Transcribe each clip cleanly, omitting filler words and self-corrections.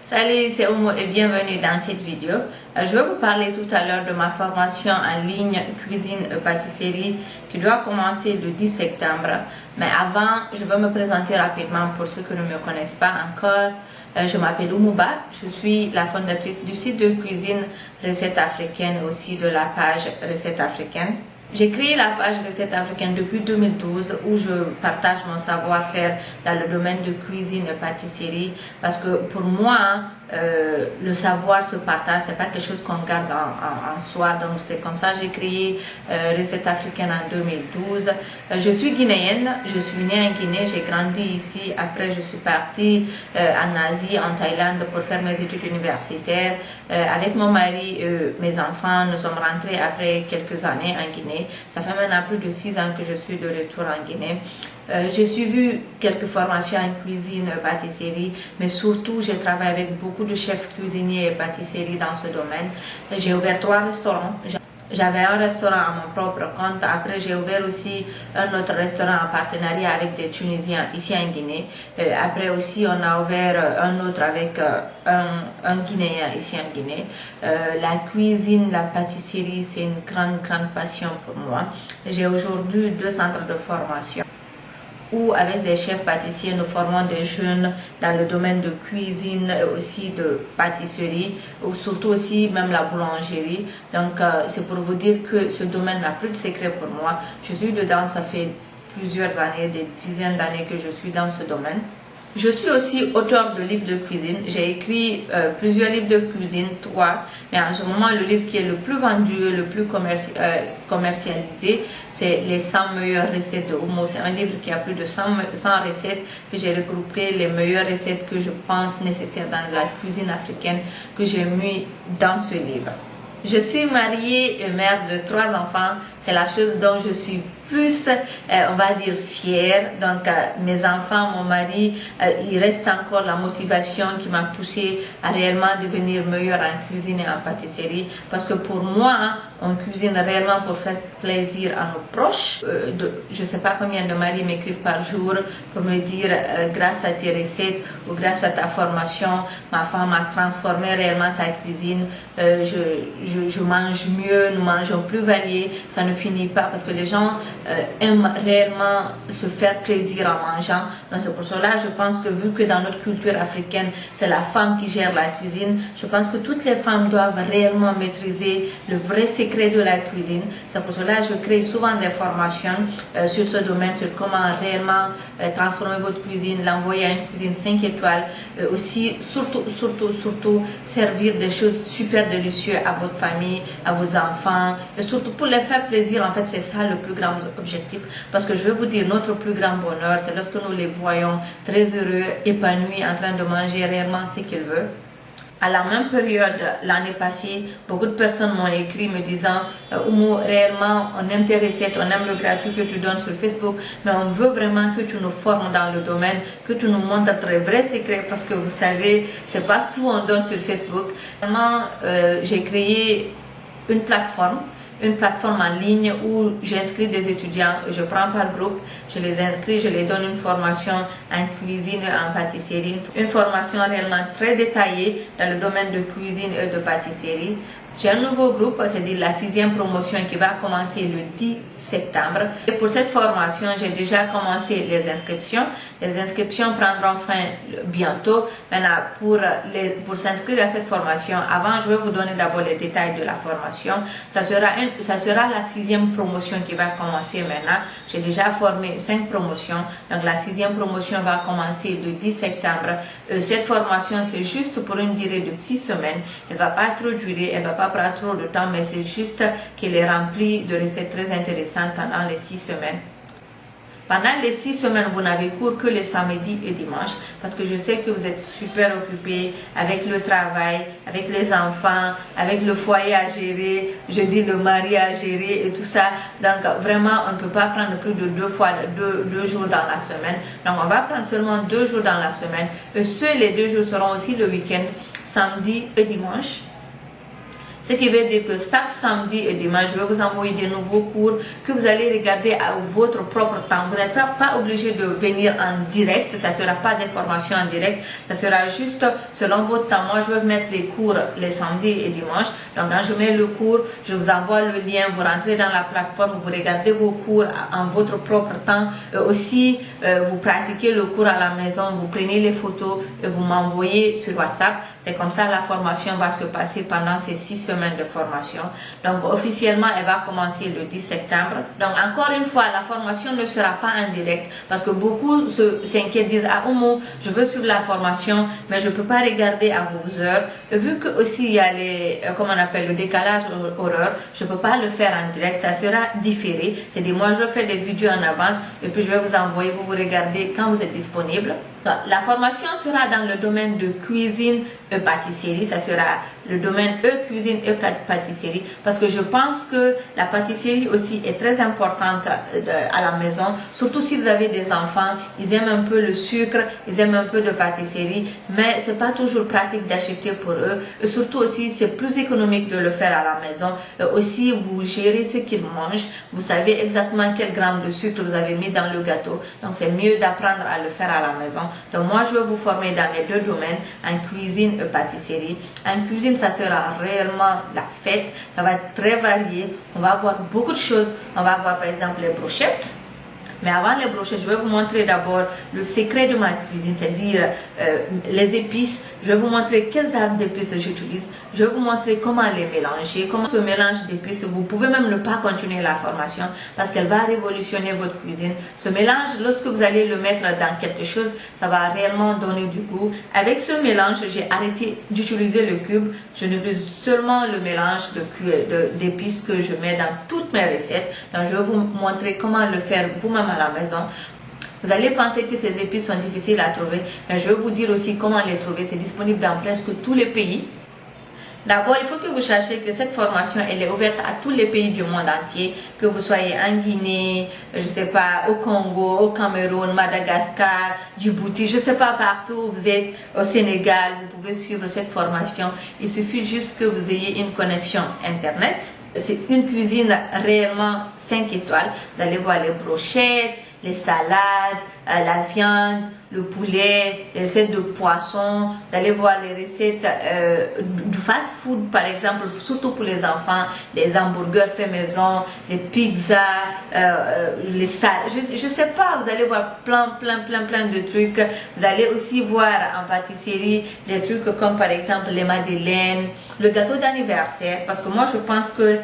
Salut, c'est Omo et bienvenue dans cette vidéo. Je vais vous parler tout à l'heure de ma formation en ligne cuisine pâtisserie qui doit commencer le 10 septembre. Mais avant, je vais me présenter rapidement pour ceux qui ne me connaissent pas encore. Je m'appelle Oumouba, je suis la fondatrice du site de cuisine Recettes africaines et aussi de la page Recettes africaines. J'ai créé la page Recettes africaines depuis 2012 où je partage mon savoir-faire dans le domaine de cuisine et pâtisserie parce que pour moi, le savoir se partage, c'est pas quelque chose qu'on garde en soi. Donc c'est comme ça que j'ai créé Recettes africaines en 2012. Je suis guinéenne, je suis née en Guinée, j'ai grandi ici. Après je suis partie en Asie, en Thaïlande pour faire mes études universitaires. Avec mon mari et mes enfants, nous sommes rentrés après quelques années en Guinée. Ça fait maintenant plus de 6 ans que je suis de retour en Guinée. J'ai suivi quelques formations en cuisine et pâtisserie, mais surtout j'ai travaillé avec beaucoup de chefs cuisiniers et pâtisseries dans ce domaine. J'ai ouvert 3 restaurants. J'avais un restaurant à mon propre compte. Après, j'ai ouvert aussi un autre restaurant en partenariat avec des Tunisiens ici en Guinée. Après aussi, on a ouvert un autre avec un Guinéen ici en Guinée. La cuisine, la pâtisserie, c'est une grande passion pour moi. J'ai aujourd'hui 2 centres de formation où avec des chefs pâtissiers, nous formons des jeunes dans le domaine de cuisine et aussi de pâtisserie, ou surtout aussi même la boulangerie. Donc c'est pour vous dire que ce domaine n'a plus de secret pour moi. Je suis dedans, ça fait plusieurs années, des dizaines d'années que je suis dans ce domaine. Je suis aussi auteur de livres de cuisine. J'ai écrit plusieurs livres de cuisine, 3. Mais en ce moment, le livre qui est le plus vendu, le plus commercialisé, c'est les 100 meilleures recettes de Omo. C'est un livre qui a plus de 100 recettes que j'ai regroupé, les meilleures recettes que je pense nécessaires dans la cuisine africaine que j'ai mis dans ce livre. Je suis mariée et mère de 3 enfants. C'est la chose dont je suis plus, on va dire, fière. Donc, mes enfants, mon mari, il reste encore la motivation qui m'a poussée à réellement devenir meilleure en cuisine et en pâtisserie. Parce que pour moi, on cuisine réellement pour faire plaisir à nos proches. Je ne sais pas combien de maris m'écrivent par jour pour me dire, grâce à tes recettes ou grâce à ta formation, ma femme a transformé réellement sa cuisine. Je mange mieux, nous mangeons plus variés. Ça ne finit pas parce que les gens aiment réellement se faire plaisir en mangeant. Donc c'est pour cela je pense que vu que dans notre culture africaine c'est la femme qui gère la cuisine, je pense que toutes les femmes doivent réellement maîtriser le vrai secret de la cuisine. C'est pour cela je crée souvent des formations sur ce domaine, sur comment réellement transformer votre cuisine, l'envoyer à une cuisine 5 étoiles, aussi surtout servir des choses super délicieuses à votre famille, à vos enfants, et surtout pour les faire plaisir. En fait c'est ça le plus grand objectif, parce que je vais vous dire, notre plus grand bonheur c'est lorsque nous les voyons très heureux, épanouis, en train de manger réellement ce qu'ils veulent. À la même période, l'année passée, beaucoup de personnes m'ont écrit me disant Oumou, réellement on aime tes recettes, on aime le gratuit que tu donnes sur Facebook, mais on veut vraiment que tu nous formes dans le domaine, que tu nous montres tes vrais secrets, parce que vous savez, c'est pas tout on donne sur Facebook. Vraiment, j'ai créé une plateforme en ligne où j'inscris des étudiants, je prends par groupe, je les inscris, je les donne une formation en cuisine et en pâtisserie, une formation réellement très détaillée dans le domaine de cuisine et de pâtisserie. J'ai un nouveau groupe, c'est-à-dire la 6e promotion qui va commencer le 10 septembre. Et pour cette formation, j'ai déjà commencé les inscriptions. Les inscriptions prendront fin bientôt. Maintenant, pour s'inscrire à cette formation, avant, je vais vous donner d'abord les détails de la formation. Ça sera la 6e promotion qui va commencer maintenant. J'ai déjà formé 5 promotions. Donc, la 6e promotion va commencer le 10 septembre. Cette formation, c'est juste pour une durée de 6 semaines. Elle ne va pas trop durer, elle ne va pas prendre trop de temps, mais c'est juste qu'elle est remplie de recettes très intéressantes pendant les 6 semaines. Pendant les 6 semaines, vous n'avez cours que les samedis et dimanches, parce que je sais que vous êtes super occupés avec le travail, avec les enfants, avec le foyer à gérer, je dis le mari à gérer et tout ça. Donc vraiment, on ne peut pas prendre plus de 2 jours dans la semaine. Donc on va prendre seulement 2 jours dans la semaine. Et les 2 jours seront aussi le week-end, samedi et dimanche. Ce qui veut dire que chaque samedi et dimanche, je vais vous envoyer des nouveaux cours que vous allez regarder à votre propre temps. Vous n'êtes pas obligé de venir en direct, ça ne sera pas des formations en direct, ça sera juste selon votre temps. Moi, je vais mettre les cours les samedis et dimanches. Donc, quand je mets le cours, je vous envoie le lien, vous rentrez dans la plateforme, vous regardez vos cours en votre propre temps. Aussi, vous pratiquez le cours à la maison, vous prenez les photos et vous m'envoyez sur WhatsApp. C'est comme ça la formation va se passer pendant ces 6 semaines de formation. Donc officiellement, elle va commencer le 10 septembre. Donc encore une fois, la formation ne sera pas en direct parce que beaucoup s'inquiètent, disent ah Oumou, je veux suivre la formation, mais je ne peux pas regarder à vos heures. Et vu que aussi il y a les, comment on appelle, le décalage horaire, je ne peux pas le faire en direct, ça sera différé. C'est-à-dire moi je vais faire des vidéos en avance et puis je vais vous envoyer, vous regardez quand vous êtes disponible. Donc, la formation sera dans le domaine de cuisine et pâtisserie, ça sera le domaine cuisine et pâtisserie parce que je pense que la pâtisserie aussi est très importante à la maison, surtout si vous avez des enfants, ils aiment un peu le sucre, ils aiment un peu de pâtisserie, mais c'est pas toujours pratique d'acheter pour eux et surtout aussi c'est plus économique de le faire à la maison et aussi vous gérez ce qu'ils mangent, vous savez exactement quel gramme de sucre vous avez mis dans le gâteau, donc c'est mieux d'apprendre à le faire à la maison. Donc moi je vais vous former dans les deux domaines, en cuisine et pâtisserie. En cuisine ça sera réellement la fête, ça va être très varié, on va avoir beaucoup de choses, on va avoir par exemple les brochettes. Mais avant les brochettes, je vais vous montrer d'abord le secret de ma cuisine, c'est-à-dire les épices. Je vais vous montrer quelles armes d'épices j'utilise. Je vais vous montrer comment les mélanger, comment ce mélange d'épices. Vous pouvez même ne pas continuer la formation parce qu'elle va révolutionner votre cuisine. Ce mélange, lorsque vous allez le mettre dans quelque chose, ça va réellement donner du goût. Avec ce mélange, j'ai arrêté d'utiliser le cube. Je n'utilise seulement le mélange d'épices que je mets dans toutes mes recettes. Donc, je vais vous montrer comment le faire vous-même à la maison. Vous allez penser que ces épices sont difficiles à trouver, mais je vais vous dire aussi comment les trouver. C'est disponible dans presque tous les pays. D'abord, il faut que vous sachiez que cette formation, elle est ouverte à tous les pays du monde entier, que vous soyez en Guinée, je sais pas, au Congo, au Cameroun, Madagascar, Djibouti, je sais pas, partout où vous êtes, au Sénégal, vous pouvez suivre cette formation. Il suffit juste que vous ayez une connexion Internet. C'est une cuisine réellement 5 étoiles. Vous allez voir les brochettes, les salades, la viande, le poulet, les recettes de poisson. Vous allez voir les recettes du fast-food, par exemple, surtout pour les enfants, les hamburgers faits maison, les pizzas, les salades. Je sais pas, vous allez voir plein de trucs. Vous allez aussi voir en pâtisserie des trucs comme par exemple les madeleines, le gâteau d'anniversaire, parce que moi je pense que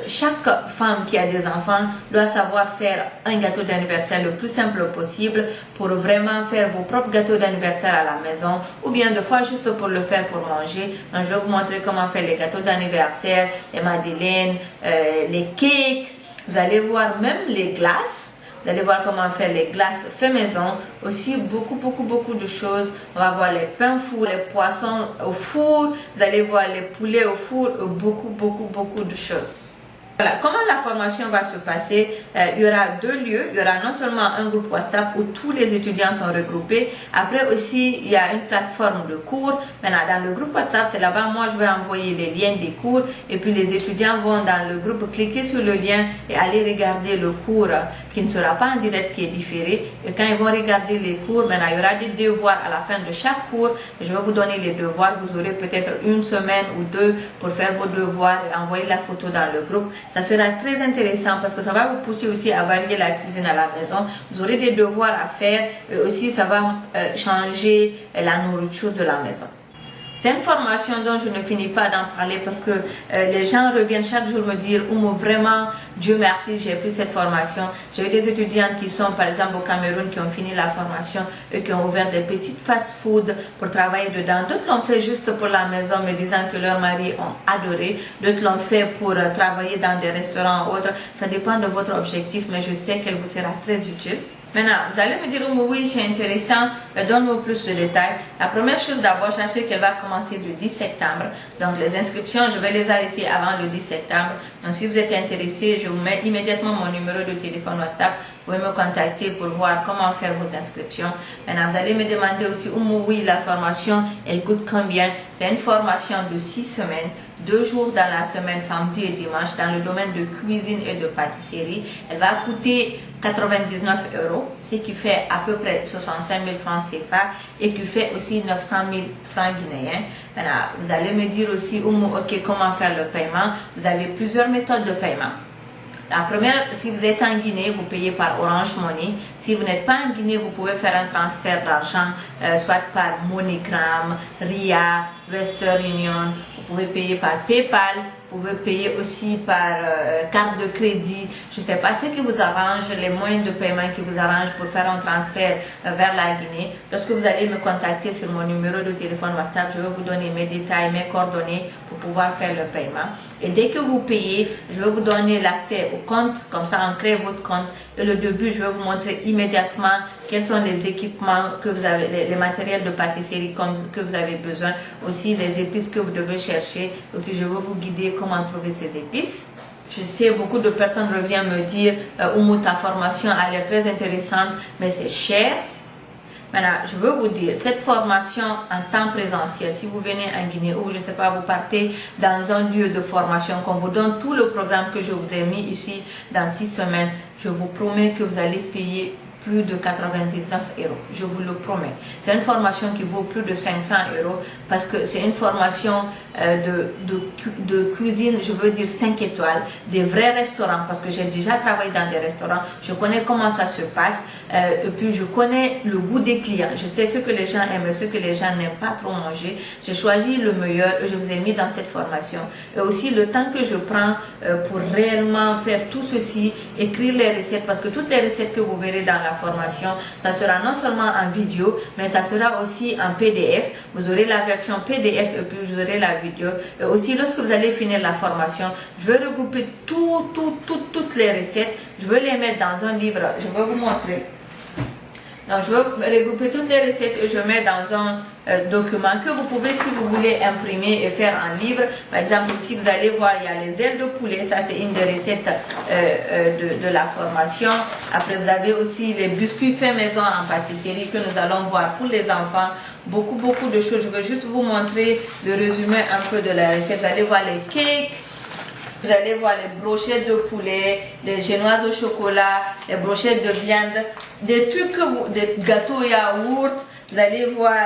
chaque femme qui a des enfants doit savoir faire un gâteau d'anniversaire le plus simple possible pour vraiment faire vos propres gâteaux d'anniversaire à la maison ou bien de fois juste pour le faire pour manger. Donc je vais vous montrer comment faire les gâteaux d'anniversaire, les madeleines, les cakes. Vous allez voir même les glaces. Vous allez voir comment faire les glaces fait maison. Aussi beaucoup de choses. On va voir les pains four, les poissons au four. Vous allez voir les poulets au four. Beaucoup de choses. Voilà, comment la formation va se passer? Il y aura 2 lieux. Il y aura non seulement un groupe WhatsApp où tous les étudiants sont regroupés. Après aussi, il y a une plateforme de cours. Maintenant, dans le groupe WhatsApp, c'est là-bas, moi, je vais envoyer les liens des cours. Et puis, les étudiants vont dans le groupe cliquer sur le lien et aller regarder le cours qui ne sera pas en direct, qui est différé. Et quand ils vont regarder les cours, maintenant, il y aura des devoirs à la fin de chaque cours. Je vais vous donner les devoirs. Vous aurez peut-être 1 semaine ou 2 pour faire vos devoirs et envoyer la photo dans le groupe. Ça sera très intéressant parce que ça va vous pousser aussi à varier la cuisine à la maison. Vous aurez des devoirs à faire et aussi ça va changer la nourriture de la maison. C'est une formation dont je ne finis pas d'en parler parce que les gens reviennent chaque jour me dire Oumou, vraiment, Dieu merci, j'ai pris cette formation. J'ai eu des étudiantes qui sont par exemple au Cameroun qui ont fini la formation et qui ont ouvert des petites fast-food pour travailler dedans. D'autres l'ont fait juste pour la maison me disant que leurs maris ont adoré. D'autres l'ont fait pour travailler dans des restaurants ou autres. Ça dépend de votre objectif mais je sais qu'elle vous sera très utile. Maintenant, vous allez me dire, oui, c'est intéressant, donne-moi plus de détails. La première chose d'abord, sachez qu'elle va commencer le 10 septembre. Donc, les inscriptions, je vais les arrêter avant le 10 septembre. Donc, si vous êtes intéressé, je vous mets immédiatement mon numéro de téléphone WhatsApp. Vous pouvez me contacter pour voir comment faire vos inscriptions. Maintenant, vous allez me demander aussi, oui, la formation, elle coûte combien? C'est une formation de 6 semaines. 2 jours dans la semaine, samedi et dimanche, dans le domaine de cuisine et de pâtisserie. Elle va coûter 99 €, ce qui fait à peu près 65 000 francs CFA et qui fait aussi 900 000 francs guinéens. Maintenant, vous allez me dire aussi, ok, comment faire le paiement? Vous avez plusieurs méthodes de paiement. La première, si vous êtes en Guinée, vous payez par Orange Money. Si vous n'êtes pas en Guinée, vous pouvez faire un transfert d'argent, soit par MoneyGram, RIA, Western Union. Vous pouvez payer par PayPal. Vous pouvez payer aussi par carte de crédit. Je ne sais pas ce qui vous arrange, les moyens de paiement qui vous arrangent pour faire un transfert vers la Guinée. Lorsque vous allez me contacter sur mon numéro de téléphone WhatsApp, je vais vous donner mes détails, mes coordonnées pour pouvoir faire le paiement. Et dès que vous payez, je vais vous donner l'accès au compte. Comme ça, on crée votre compte. Et le début, je vais vous montrer immédiatement quels sont les équipements que vous avez, les matériels de pâtisserie que vous avez besoin. Aussi, les épices que vous devez chercher. Aussi, je vais vous guider comment trouver ces épices. Je sais, beaucoup de personnes reviennent me dire Oumou, ta formation a l'air très intéressante, mais c'est cher. Maintenant, je veux vous dire, cette formation en temps présentiel, si vous venez en Guinée ou je ne sais pas, vous partez dans un lieu de formation, qu'on vous donne tout le programme que je vous ai mis ici dans 6 semaines, je vous promets que vous allez payer plus de 99 €. Je vous le promets. C'est une formation qui vaut plus de 500 € parce que c'est une formation de cuisine, je veux dire 5 étoiles, des vrais restaurants parce que j'ai déjà travaillé dans des restaurants. Je connais comment ça se passe et puis je connais le goût des clients. Je sais ce que les gens aiment, ce que les gens n'aiment pas trop manger. J'ai choisi le meilleur et je vous ai mis dans cette formation. Et aussi le temps que je prends pour réellement faire tout ceci, écrire les recettes parce que toutes les recettes que vous verrez dans la formation, ça sera non seulement en vidéo, mais ça sera aussi en PDF. Vous aurez la version PDF et puis vous aurez la vidéo. Et aussi, lorsque vous allez finir la formation, je vais regrouper toutes les recettes. Je vais les mettre dans un livre. Je vais vous montrer. Donc, je vais regrouper toutes les recettes et je mets dans un document que vous pouvez, si vous voulez, imprimer et faire en livre. Par exemple, ici, vous allez voir, il y a les ailes de poulet. Ça, c'est une des recettes de la formation. Après, vous avez aussi les biscuits faits maison en pâtisserie que nous allons voir pour les enfants. Beaucoup de choses. Je vais juste vous montrer le résumé un peu de la recette. Vous allez voir les cakes. Vous allez voir les brochettes de poulet, les génoises au chocolat, les brochettes de viande, des trucs des gâteaux yaourt. Vous allez voir,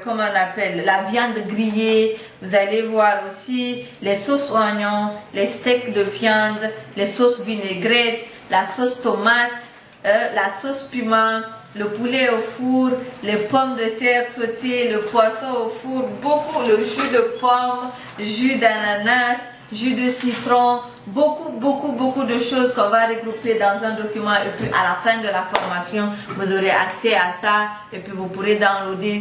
comment on appelle, la viande grillée. Vous allez voir aussi les sauces oignons, les steaks de viande, les sauces vinaigrettes, la sauce tomate, la sauce piment, le poulet au four, les pommes de terre sautées, le poisson au four, le jus de pomme, jus d'ananas, jus de citron, beaucoup de choses qu'on va regrouper dans un document et puis à la fin de la formation, vous aurez accès à ça et puis vous pourrez downloader,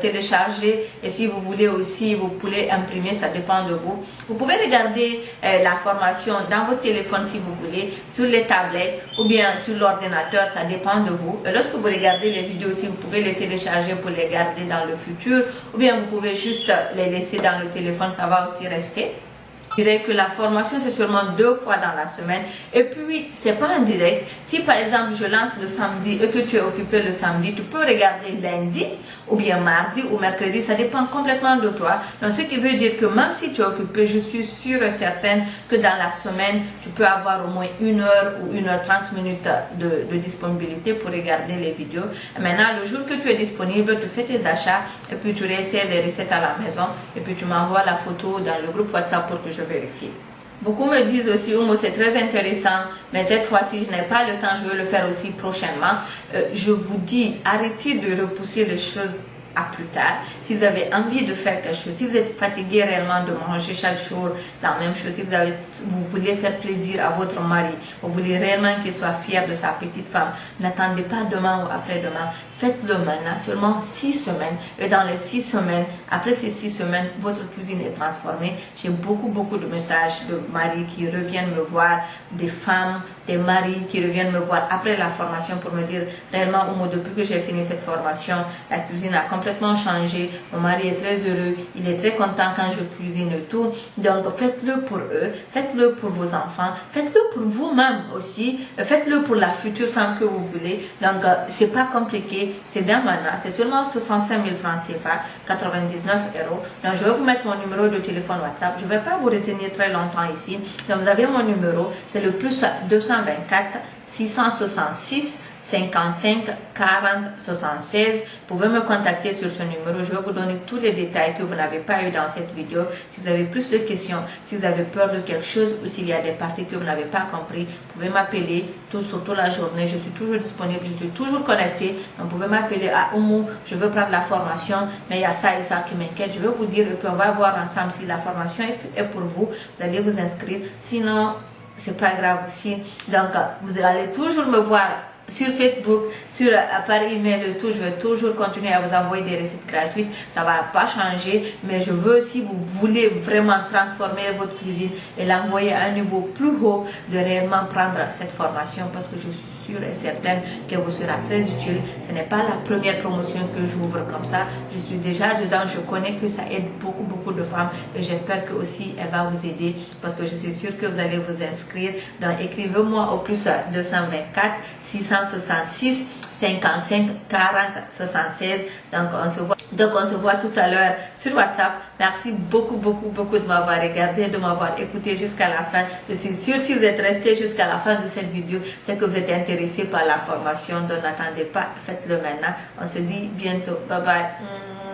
télécharger et si vous voulez aussi, vous pouvez imprimer, ça dépend de vous. Vous pouvez regarder la formation dans votre téléphone si vous voulez, sur les tablettes ou bien sur l'ordinateur, ça dépend de vous. Et lorsque vous regardez les vidéos aussi, vous pouvez les télécharger pour les garder dans le futur ou bien vous pouvez juste les laisser dans le téléphone, ça va aussi rester. Je dirais que la formation c'est seulement 2 fois dans la semaine et puis c'est pas en direct. Si par exemple je lance le samedi et que tu es occupé le samedi, tu peux regarder lundi ou bien mardi ou mercredi, ça dépend complètement de toi. Donc ce qui veut dire que même si tu es occupé, je suis sûre et certaine que dans la semaine tu peux avoir au moins 1 heure ou 1h30 minutes de disponibilité pour regarder les vidéos. Et maintenant le jour que tu es disponible, tu fais tes achats et puis tu réessayes les recettes à la maison et puis tu m'envoies la photo dans le groupe WhatsApp pour que je vérifie. Beaucoup me disent aussi, Oumou, c'est très intéressant, mais cette fois-ci, je n'ai pas le temps, je veux le faire aussi prochainement. Je vous dis, arrêtez de repousser les choses à plus tard. Si vous avez envie de faire quelque chose, si vous êtes fatigué réellement de manger chaque jour la même chose, si vous voulez faire plaisir à votre mari, vous voulez réellement qu'il soit fier de sa petite femme, n'attendez pas demain ou après-demain. Faites-le maintenant, seulement 6 semaines. Et dans les 6 semaines, après ces 6 semaines, votre cuisine est transformée. J'ai beaucoup de messages de maris qui reviennent me voir, des femmes des maris qui reviennent me voir après la formation pour me dire réellement, Oumou, depuis que j'ai fini cette formation, la cuisine a complètement changé. Mon mari est très heureux, il est très content quand je cuisine et tout. Donc faites-le pour eux, faites-le pour vos enfants, faites-le pour vous-même aussi, faites-le pour la future femme que vous voulez. Donc c'est pas compliqué, c'est d'un mana, c'est seulement 65 000 francs CFA, 99 euros. Donc je vais vous mettre mon numéro de téléphone WhatsApp. Je ne vais pas vous retenir très longtemps ici. Donc vous avez mon numéro, c'est le plus 224 666 55 40 76. Vous pouvez me contacter sur ce numéro. Je vais vous donner tous les détails que vous n'avez pas eu dans cette vidéo. Si vous avez plus de questions, si vous avez peur de quelque chose ou s'il y a des parties que vous n'avez pas compris, vous pouvez m'appeler surtout la journée. Je suis toujours disponible, je suis toujours connectée. Donc vous pouvez m'appeler à Oumou, je veux prendre la formation, mais il y a ça et ça qui m'inquiète. Je vais vous dire et puis on va voir ensemble si la formation est pour vous. Vous allez vous inscrire. Sinon, c'est pas grave aussi. Donc vous allez toujours me voir sur Facebook, par email et tout. Je vais toujours continuer à vous envoyer des recettes gratuites. Ça va pas changer, mais je veux, si vous voulez vraiment transformer votre cuisine et l'envoyer à un niveau plus haut, de réellement prendre cette formation, parce que je suis sûre et certaine qu'elle vous sera très utile. Ce n'est pas la première promotion que j'ouvre comme ça. Je suis déjà dedans, je connais que ça aide beaucoup de femmes et j'espère que aussi elle va vous aider, parce que je suis sûre que vous allez vous inscrire. Donc écrivez-moi au plus 224 666 55 40 76. Donc on se voit tout à l'heure sur WhatsApp. Merci beaucoup de m'avoir regardé, de m'avoir écouté jusqu'à la fin. Je suis sûre, si vous êtes resté jusqu'à la fin de cette vidéo, c'est que vous êtes intéressé par la formation. Donc n'attendez pas, faites-le maintenant. On se dit bientôt. Bye bye.